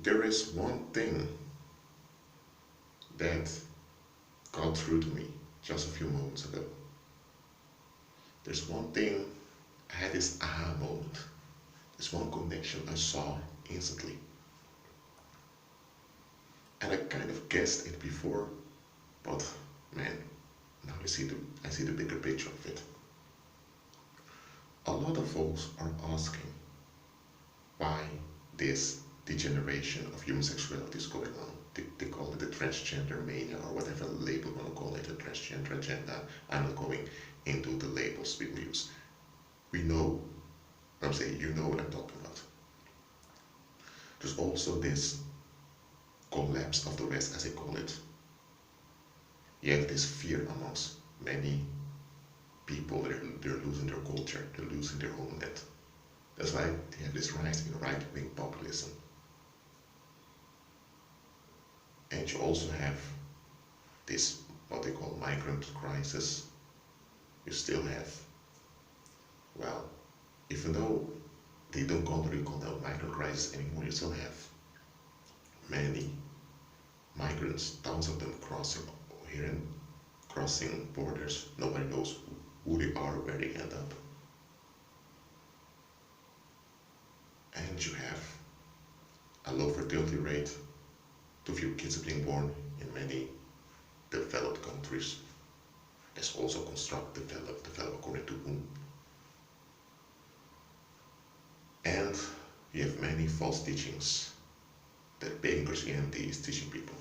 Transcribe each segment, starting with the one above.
There is one thing that got through to me just a few moments ago. There's one thing, I had this aha moment. There's one connection I saw instantly. And I kind of guessed it before, but man, now I see the bigger picture of it. A lot of folks are asking why this degeneration of human sexuality is going on. They call it the transgender mania or whatever label you want to call it, the transgender agenda. I'm not going into the labels people use. We know, I'm saying you know what I'm talking about. There's also this collapse of the West, as I call it. You have this fear amongst many people, they're losing their culture, they're losing their homeland. That's why they have this rise in right-wing populism. And you also have this, what they call migrant crisis. You still have, well, even though they don't really call that migrant crisis anymore, you still have many migrants, thousands of them crossing borders. Nobody knows who they are, where they end up. And you have a low fertility rate, too few kids are being born in many developed countries. There's also constructive develop according to whom. And you have many false teachings that pagan Christianity is teaching people.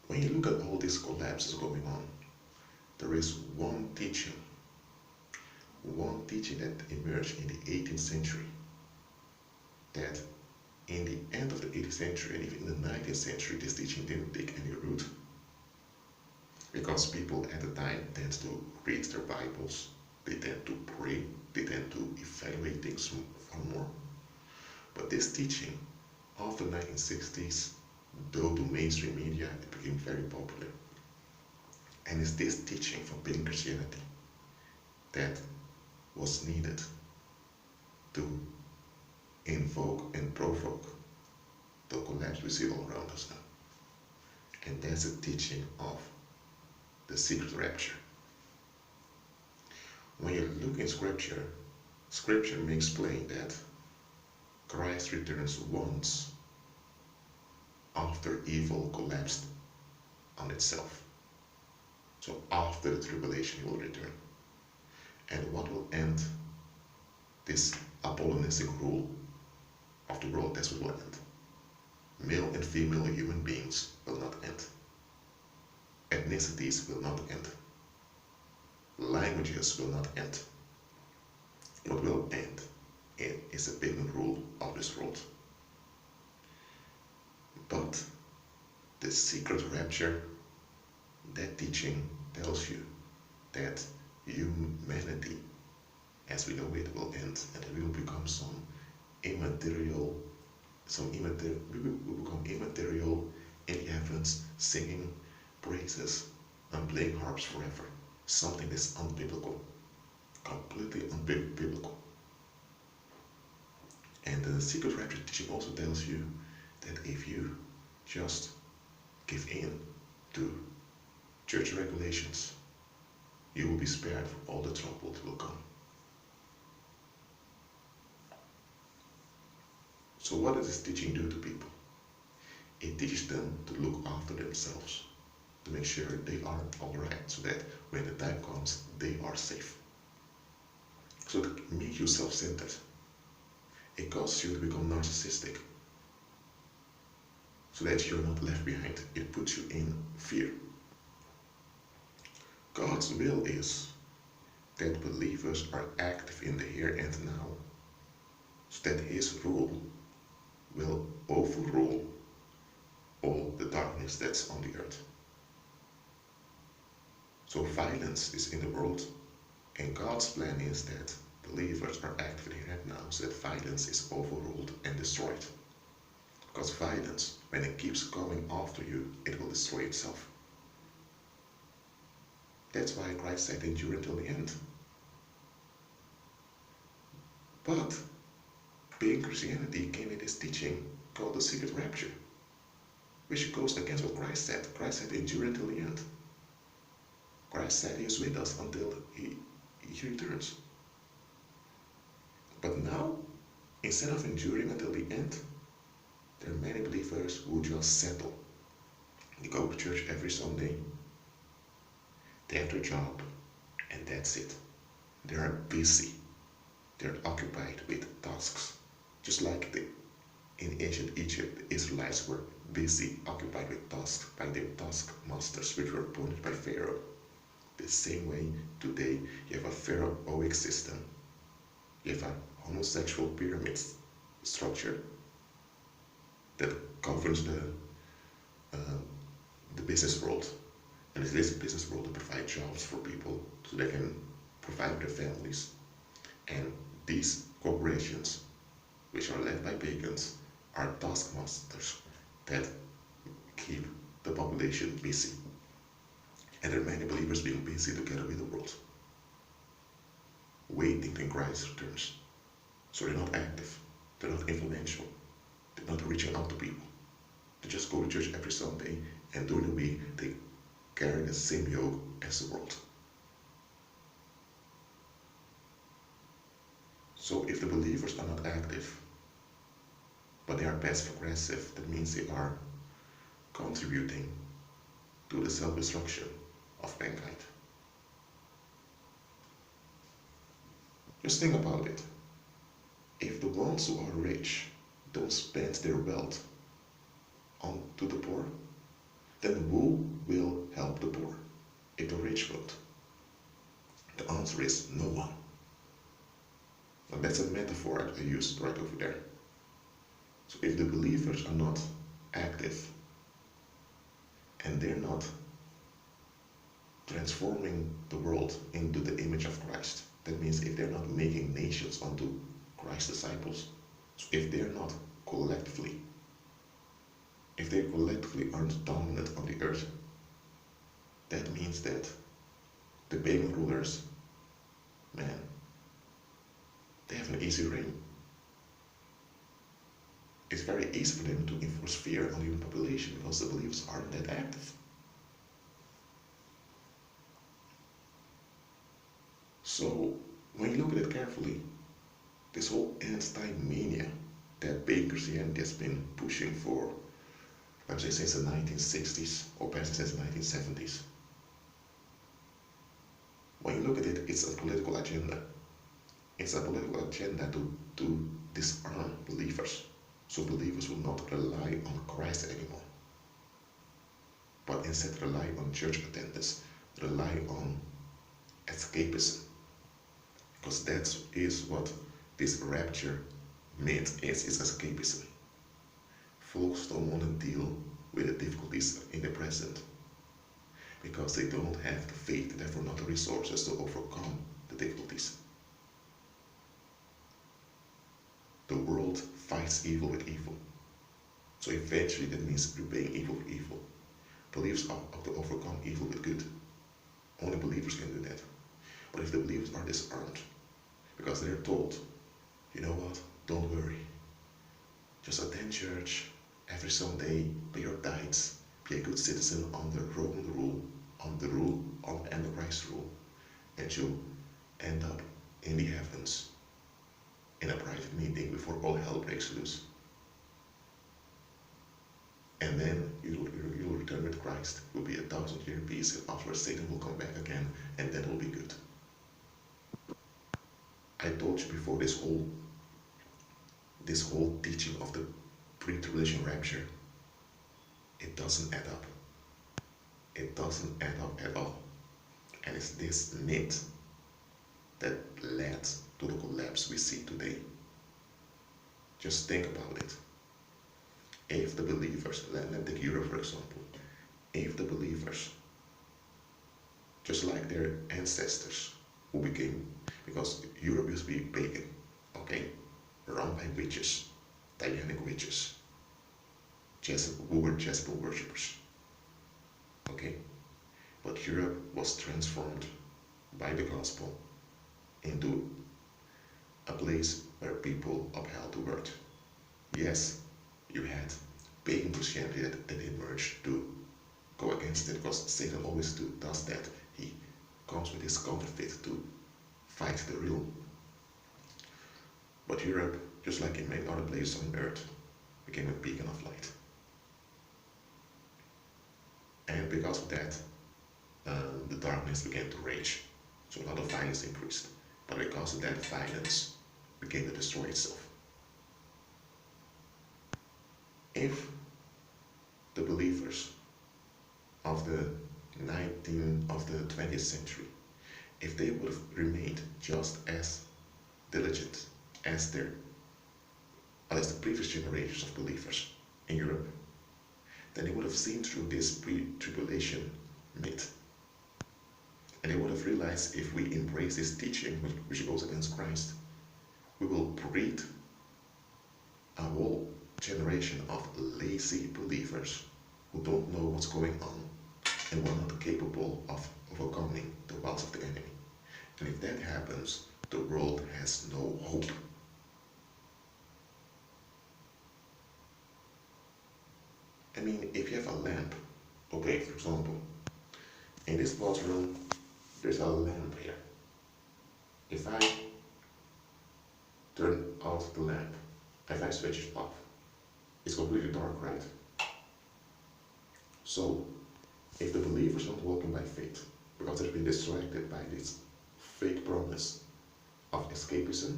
When you look at all these collapses going on, there is one teaching that emerged in the 18th century, that in the end of the 18th century and even in the 19th century, this teaching didn't take any root, because people at the time tend to read their Bibles, they tend to pray, they tend to evaluate things far more. But this teaching, after the 1960s, though to mainstream media, it became very popular. And it's this teaching from pagan Christianity that was needed to invoke and provoke the collapse we see all around us now. And that's the teaching of the secret rapture. When you look in Scripture, Scripture makes plain that Christ returns once after evil collapsed on itself. So after the tribulation he will return. And what will end this apollinistic rule of the world? That's what will end. Male and female human beings will not end. Ethnicities will not end. Languages will not end. What will end is the pagan rule of this world. But the secret rapture, that teaching tells you that humanity, as we know it, will end, and we will become we will become immaterial in the heavens, singing praises and playing harps forever. Something that's unbiblical, completely unbiblical. And the secret rapture teaching also tells you that if you just give in to church regulations, you will be spared from all the trouble that will come. So what does this teaching do to people? It teaches them to look after themselves, to make sure they are alright, so that when the time comes, they are safe. So to make you self-centered. It causes you to become narcissistic, so that you're not left behind. It puts you in fear. God's will is that believers are active in the here and now, so that His rule will overrule all the darkness that's on the earth. So violence is in the world, and God's plan is that believers are active in the here and now, so that violence is overruled and destroyed. Because violence, when it keeps coming after you, it will destroy itself. That's why Christ said, endure until the end. But pagan Christianity came with this teaching called the secret rapture, which goes against what Christ said. Christ said, endure until the end. Christ said he is with us until he returns. But now, instead of enduring until the end, there are many believers who just settle. They go to church every Sunday, they have their job, and that's it. They are busy. They are occupied with tasks. Just like in ancient Egypt, the Israelites were busy, occupied with tasks by their taskmasters, which were appointed by Pharaoh. The same way, today, you have a Pharaohic system. You have a homosexual pyramid structure that governs the business world. And it is the business world to provide jobs for people so they can provide their families. And these corporations, which are led by pagans, are taskmasters that keep the population busy. And there are many believers being busy together with the world, waiting till Christ returns. So they're not active, they're not influential, they're not reaching out to people. They just go to church every Sunday, and during the week they carry the same yoke as the world. So if the believers are not active, but they are passive aggressive, that means they are contributing to the self-destruction of mankind. Just think about it. If the ones who are rich don't spend their wealth onto the poor, then who will help the poor if the rich won't? The answer is no one. And that's a metaphor I used right over there. So if the believers are not active and they're not transforming the world into the image of Christ, that means if they're not making nations unto Christ's disciples, so if they're not collectively, if they collectively aren't dominant on the earth, that means that the pagan rulers, man, they have an easy reign. It's very easy for them to enforce fear on the human population because the believers aren't that active. So, when you look at it carefully, this whole anti-mania that pagan Christianity has been pushing for, let's say, since the 1960s, or perhaps since the 1970s, when you look at it, it's a political agenda. It's a political agenda to disarm believers, so believers will not rely on Christ anymore, but instead rely on church attendance, rely on escapism, because that is what this rapture myth is escapism. Folks don't want to deal with the difficulties in the present because they don't have the faith and therefore not the resources to overcome the difficulties. The world fights evil with evil. So eventually that means repaying evil with evil. Believers have to overcome evil with good. Only believers can do that. But if the believers are disarmed, because they're told, you know what, don't worry. Just attend church every Sunday, pay your tithes, be a good citizen under Roman rule, under Christ's rule, and you'll end up in the heavens in a private meeting before all hell breaks loose. And then you'll return with Christ. It will be 1,000-year peace, and afterwards Satan will come back again, and then it will be good. I told you before, this whole teaching of the pre-tribulation rapture, it doesn't add up. It doesn't add up at all. And it's this myth that led to the collapse we see today. Just think about it. If the believers, let's take Europe for example, if the believers, just like their ancestors who became, because Europe used to be pagan, okay, run by witches, Dianic witches, who were Jezebel worshippers, okay, but Europe was transformed by the gospel into a place where people upheld the word. Yes, you had pagan Christianity that emerged to go against it, because Satan always does that. He comes with his counterfeit to fight the real. But Europe, just like in many other places on earth, became a beacon of light. And because of that, the darkness began to rage. So a lot of violence increased. But because of that, violence began to destroy itself. If the believers of the 20th century, if they would have remained just as diligent as the previous generations of believers in Europe, then they would have seen through this pre-tribulation myth. And they would have realized, if we embrace this teaching, which goes against Christ, we will breed a whole generation of lazy believers who don't know what's going on and who are not capable of overcoming the wiles of the enemy. And if that happens, the world has no hope. I mean, if you have a lamp, okay, for example, in this bathroom, there's a lamp here. If I turn out the lamp, if I switch it off, it's completely dark, right? So, if the believers not walking by faith, because they've been distracted by this fake promise of escapism,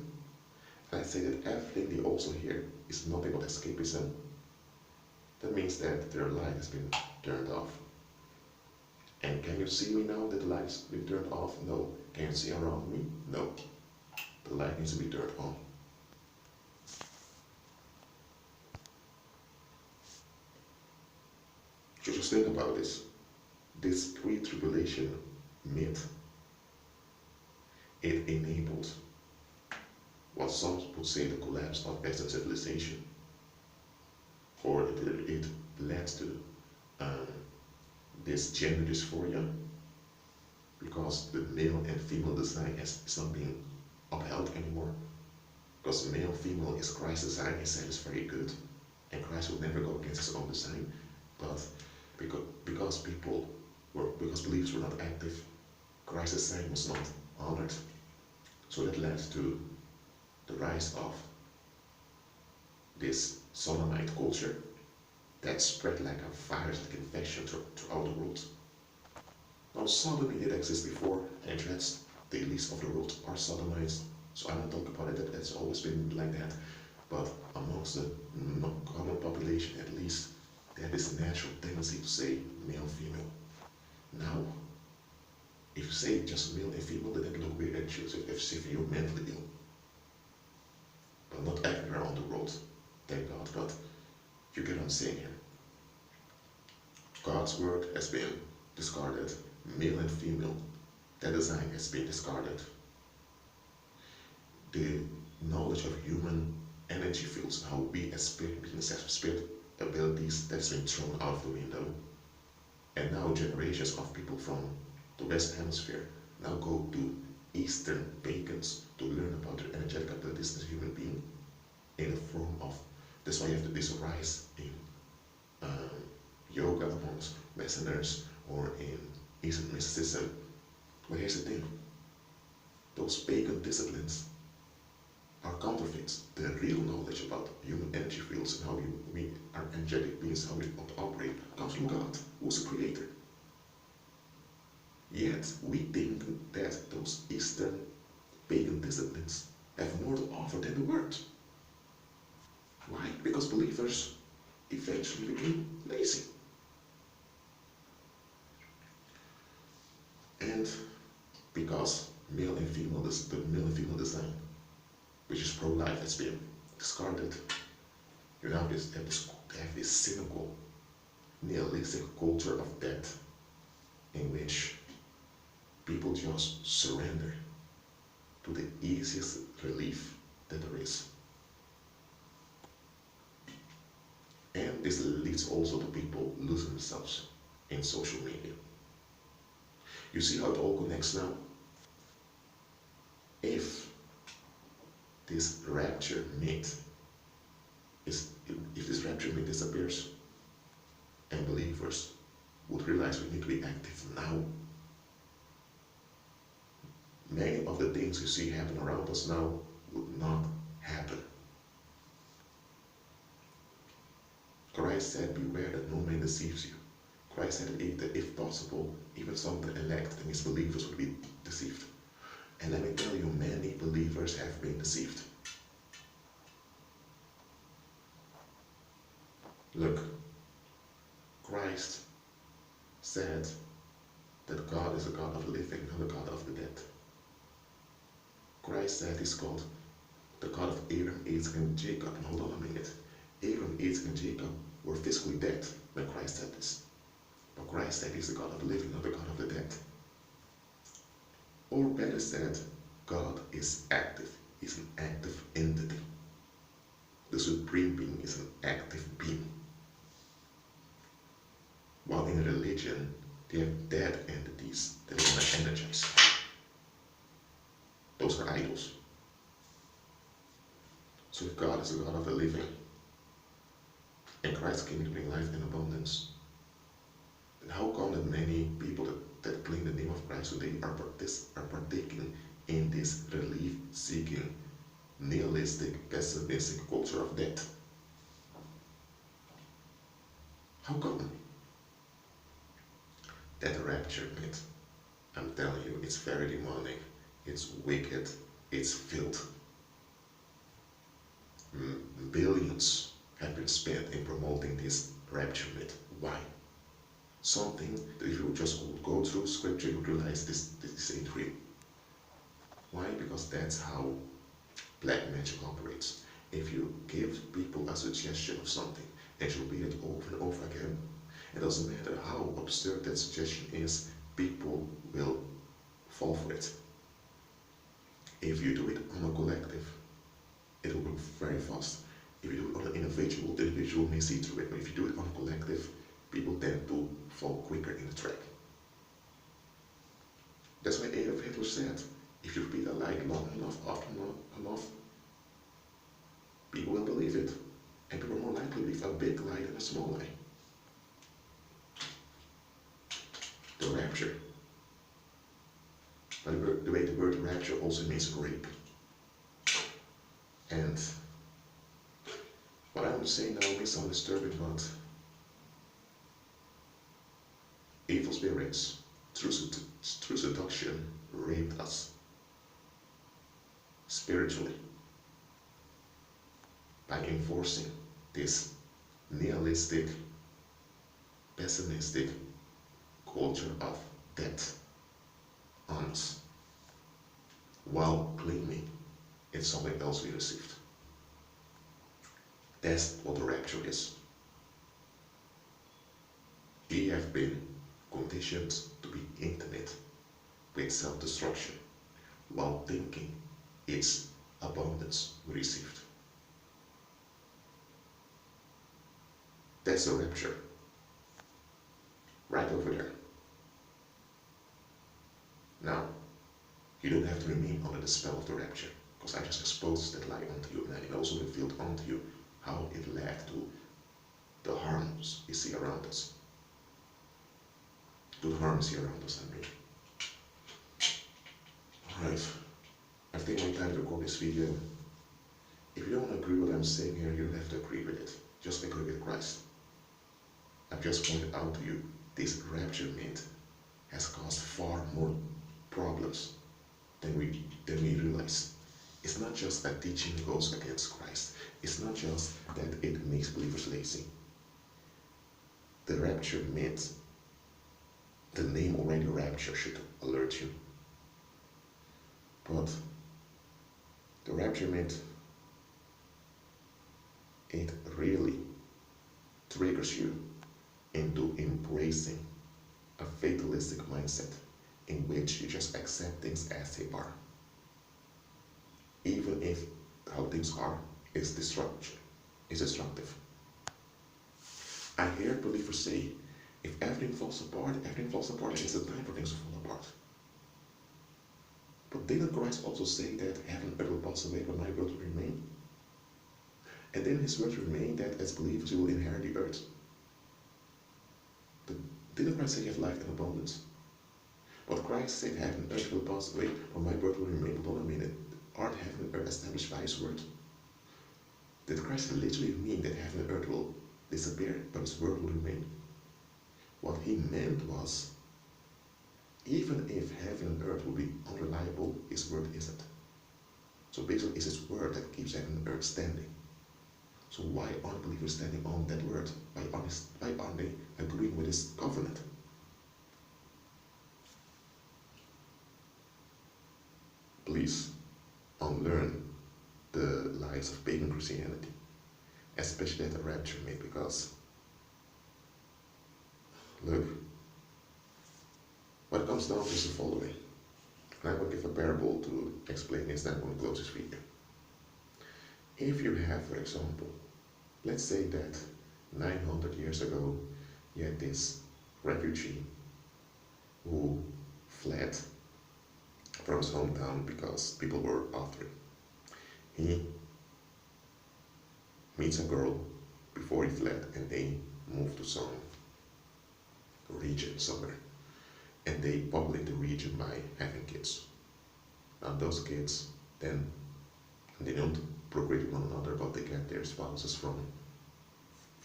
and I say that everything they also hear is nothing but escapism, that means that their light has been turned off. And can you see me now that the light has been turned off? No. Can you see around me? No. The light needs to be turned on. So just think about this. This pre-tribulation myth, it enabled what some would say the collapse of Western civilization, or it led to this gender dysphoria, because the male and female design is not being upheld anymore. Because male female is Christ's design, he said it's very good, and Christ will never go against his own design. But because beliefs were not active, Christ's design was not honored. So that led to the rise of this sodomite culture that spread like a virus-like infection throughout the world. Now, sodomy did exist before, and that's the elites of the world are sodomites. So I don't talk about it, that's always been like that. But amongst the common population, at least, they have this natural tendency to say male, female. Now, if you say just male and female, then it look weird at you if you're mentally ill. But not everywhere on the world, thank God. But you get what I'm saying here. God's word has been discarded, male and female. That design has been discarded. The knowledge of human energy fields, how we as spirit beings have spirit abilities, that's been thrown out of the window. And now generations of people from the West Hemisphere now go to Eastern pagans to learn about their energetic abilities as a human being in the form of, that's why you have this rise in yoga amongst Westerners or in Eastern mysticism. But here's the thing, those pagan disciplines are counterfeits. The real knowledge about human energy fields and how we are energetic beings, how we operate, comes from God, who's the creator. Yet we think that those Eastern pagan disciplines have more to offer than the word. Why? Because believers eventually became lazy. And because the male and female design, which is pro-life, has been discarded, you have this cynical, nihilistic culture of death, in which people just surrender to the easiest relief that there is. And this leads also to people losing themselves in social media. You see how it all connects now? If this rapture myth is, if this rapture myth disappears and believers would realize we need to be active now, many of the things you see happen around us now would not happen. Christ said, beware that no man deceives you. Christ said that if possible, even some of the elect and his believers would be deceived. And let me tell you, many believers have been deceived. Look, Christ said that God is a God of the living, not a God of the dead. Christ said he's called the God of Abraham, Isaac, and Jacob. And hold on a minute. Abraham, Isaac, and Jacob were physically dead when Christ said this. But Christ said he's the God of the living, not the God of the dead. Or better said, God is active. He's an active entity. The Supreme Being is an active being. While in religion, they have dead entities that are not energized. Those are idols. So if God is the God of the living, and Christ came to bring life in abundance, then how come that many people that claim the name of Christ today are partaking in this relief-seeking, nihilistic, pessimistic culture of death? How come? That rapture myth, I'm telling you, it's very demonic, it's wicked, it's filth. Billions have been spent in promoting this rapture myth. Why? Something that if you would just go through scripture, you would realize this ain't real. Why? Because that's how black magic operates. If you give people a suggestion of something and you repeat it over and over again, it doesn't matter how absurd that suggestion is, people will fall for it. If you do it on a collective, it will work very fast. If you do it on an individual, the individual may see through it. But if you do it on a collective, people tend to fall quicker in the trap. That's why Adolf Hitler said, if you repeat a lie long enough, often enough, people will believe it. And people are more likely to believe a big lie than a small lie. The rapture. But the way the word rapture also means rape. And what I'm saying now may sound disturbing, but evil spirits, through seduction, raped us spiritually by enforcing this nihilistic, pessimistic culture of death on us, while claiming it's something else we received. That's what the rapture is. We have been conditioned to be intimate with self-destruction while thinking it's abundance we received. That's the rapture. Right over there. Now, you don't have to remain under the spell of the rapture, because I just exposed that lie onto you, and it also revealed onto you how it led to the harms you see around us. The harms here around us, I mean. Alright, I've taken my time to record this video. If you don't agree with what I'm saying here, you don't have to agree with it. Just agree with Christ. I've just pointed out to you, this rapture myth has caused far more problems than we realize. It's not just that teaching goes against Christ. It's not just that it makes believers lazy. The rapture myth, the name already rapture should alert you. But the rapture myth, it really triggers you into embracing a fatalistic mindset in which you just accept things as they are. Even if how things are is destructive. I hear believers say, if everything falls apart, it's the time for things to fall apart. But didn't Christ also say that heaven and earth will pass away, but my word will remain? And then his word remain that as believers we will inherit the earth. But didn't Christ say you have life in abundance? But Christ said heaven and earth will pass away, but my word will remain. But hold on a minute. Aren't heaven and earth established by his word? Did Christ literally mean that heaven and earth will disappear, but his word will remain? What he meant was, even if heaven and earth will be unreliable, his word isn't. So basically it's his word that keeps heaven and earth standing. So why aren't believers standing on that word? Why aren't they agreeing with his covenant? Please unlearn the lies of pagan Christianity, especially at the rapture myth, because look, what it comes down to is the following. And I will give a parable to explain this, then I'm going to close this video. If you have, for example, let's say that 900 years ago, you had this refugee who fled from his hometown because people were after him. He meets a girl before he fled, and they moved to some region somewhere. And they populate the region by having kids. Now those kids then, they don't procreate with one another, but they get their spouses from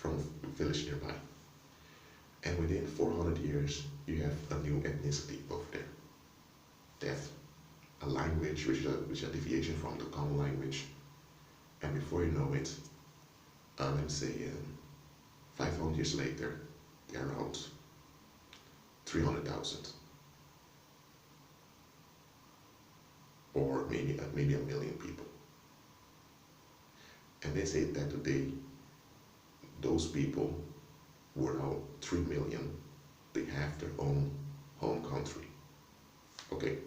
a village nearby. And within 400 years, you have a new ethnicity over there. Death, a language which is a deviation from the common language. And before you know it, let's say 500 years later, they're around 300,000. Or maybe a million people. And they say that today, those people who are now 3 million, they have their own home country. Okay?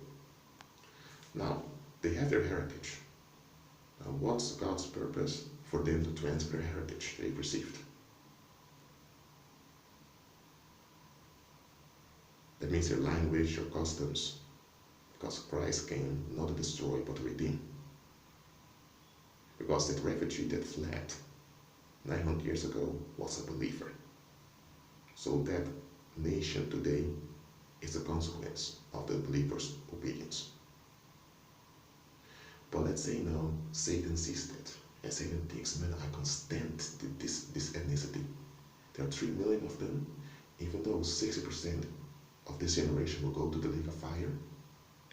Now, they have their heritage. Now, what's God's purpose for them to transfer heritage they've received? That means their language, their customs, because Christ came not to destroy but to redeem. Because that refugee that fled 900 years ago was a believer. So that nation today is a consequence of the believer's obedience. But let's say now Satan sees that, and Satan thinks, man, I can stand this ethnicity. There are 3 million of them, even though 60% of this generation will go to the lake of fire,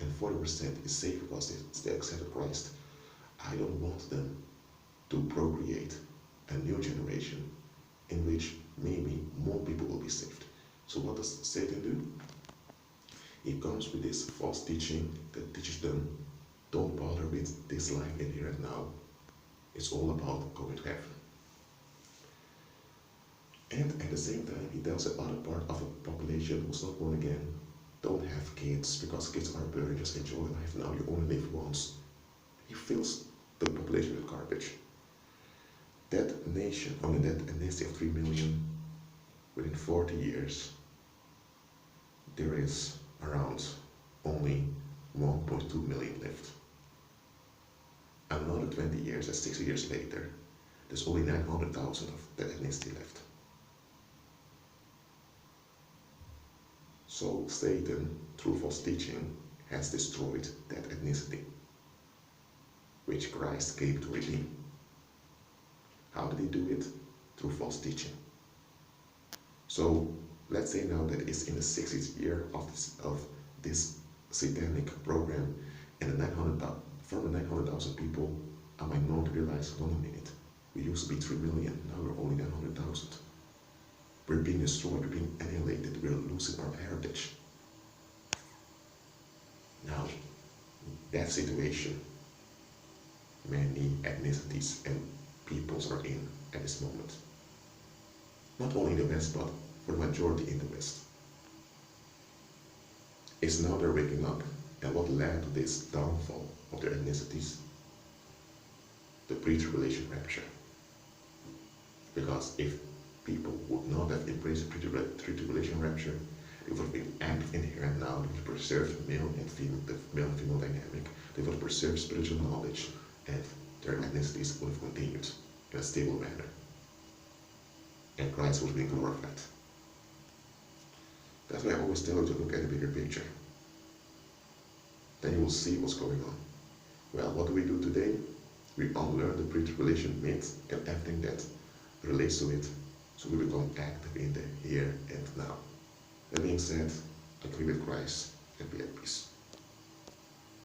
and 40% is safe because they accepted Christ. I don't want them to procreate a new generation in which maybe more people will be saved. So what does Satan do? He comes with this false teaching that teaches them, don't bother with this life in here and now. It's all about going to heaven. And at the same time, he tells the other part of the population who's not born again, don't have kids, because kids are a burden, just enjoy life now, you only live once. He fills the population with garbage. That nation, that ethnicity of 3 million, within 40 years, there is around only 1.2 million left. Another 20 years, that's 60 years later, there's only 900,000 of that ethnicity left. So Satan, through false teaching, has destroyed that ethnicity, which Christ came to redeem. How did he do it? Through false teaching. So let's say now that it's in the 60th year of this satanic program, and from the 900,000 people, a minority realized, hold on a minute, we used to be 3 million, now we're only 900,000. We're being destroyed, we're being annihilated, we're losing our heritage. Now, that situation, many ethnicities and peoples are in at this moment. Not only in the West, but for the majority in the West. It's now they're waking up, and what led to this downfall of their ethnicities? The pre-tribulation rapture. Because if people would not have embraced the pre-tribulation rapture, They would have been active in here and now. They would have preserved male and female, the male and female dynamic. They would have preserved spiritual knowledge, and their ethnicities would have continued in a stable manner. And Christ was being glorified. That's why I always tell you to look at the bigger picture. Then you will see what's going on. Well, what do we do today? We unlearn the pre-tribulation myth and everything that relates to it, so we become active in the here and now. That being said, agree with Christ and be at peace.